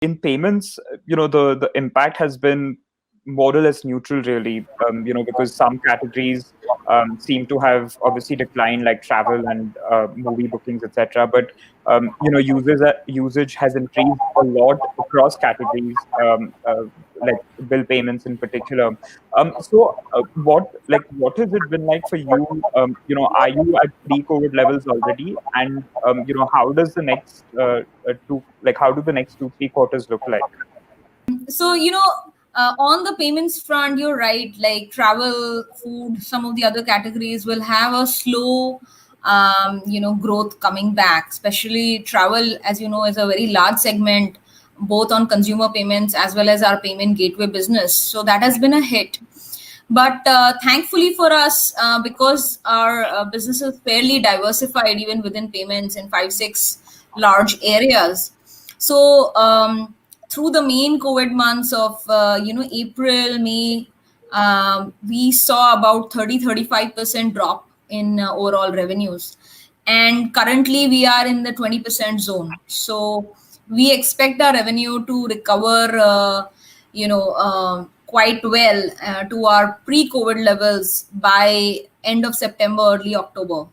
in payments, the impact has been more or less neutral, really. Because some categories seem to have obviously declined, like travel and movie bookings, etc. But usage has increased a lot across categories, like bill payments in particular. What has it been like for you? Are you at pre-COVID levels already? And how does the next how do the next 2-3 quarters look like? So, on the payments front, you're right. Like travel, food, some of the other categories will have a slow, growth coming back. Especially travel, as you know, is a very large segment, both on consumer payments as well as our payment gateway business. So that has been a hit. But thankfully for us, because our business is fairly diversified, even within payments in 5-6 large areas. So through the main COVID months of April, May, we saw about 30-35% drop in overall revenues, and currently we are in the 20% zone. So we expect our revenue to recover quite well to our pre-COVID levels by end of September, early October.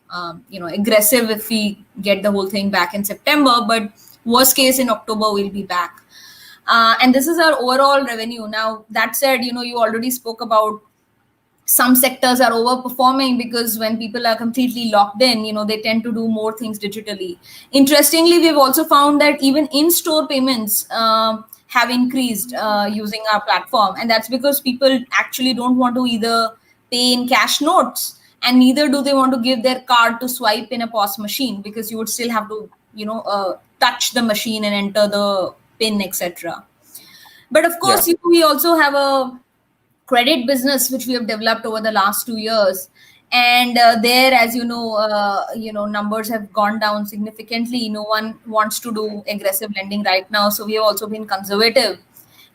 Aggressive if we get the whole thing back in September, but worst case in October we'll be back. And this is our overall revenue. Now, that said, you already spoke about some sectors are overperforming because when people are completely locked in, they tend to do more things digitally. Interestingly, we've also found that even in-store payments have increased using our platform. And that's because people actually don't want to either pay in cash notes, and neither do they want to give their card to swipe in a POS machine, because you would still have to, touch the machine and enter the PIN, etc. But of course, we also have a credit business which we have developed over the last 2 years, and there, as numbers have gone down significantly. No one wants to do aggressive lending right now, so we have also been conservative.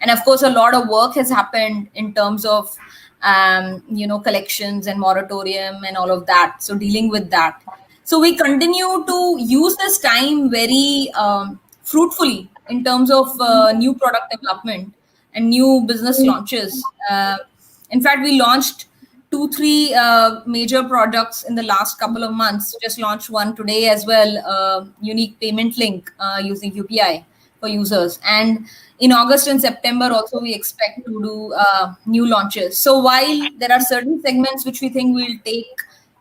And of course, a lot of work has happened in terms of collections and moratorium and all of that, so dealing with that. So we continue to use this time very fruitfully in terms of new product development and new business launches. In fact, we launched 2-3 major products in the last couple of months. Just launched one today as well, unique payment link using UPI for users. And in August and September also, we expect to do new launches. So while there are certain segments which we think will take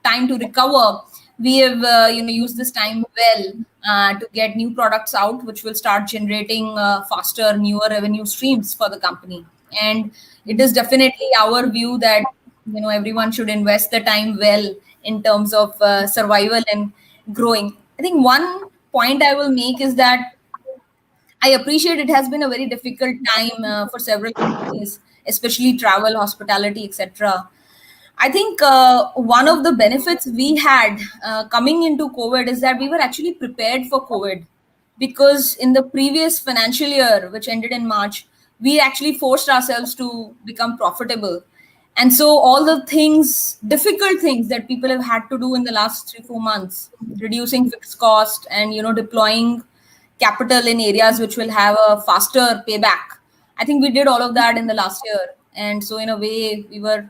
time to recover, we have used this time well to get new products out, which will start generating faster, newer revenue streams for the company. And it is definitely our view that everyone should invest the time well in terms of survival and growing. I think one point I will make is that I appreciate it has been a very difficult time for several companies, especially travel, hospitality, etc. I think one of the benefits we had coming into COVID is that we were actually prepared for COVID, because in the previous financial year, which ended in March, we actually forced ourselves to become profitable. And so all the things, difficult things that people have had to do in the last 3-4 months, reducing fixed cost and deploying capital in areas which will have a faster payback. I think we did all of that in the last year. And so in a way, we were,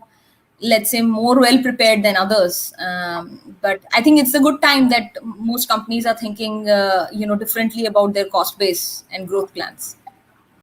let's say, more well prepared than others. But I think it's a good time that most companies are thinking, differently about their cost base and growth plans.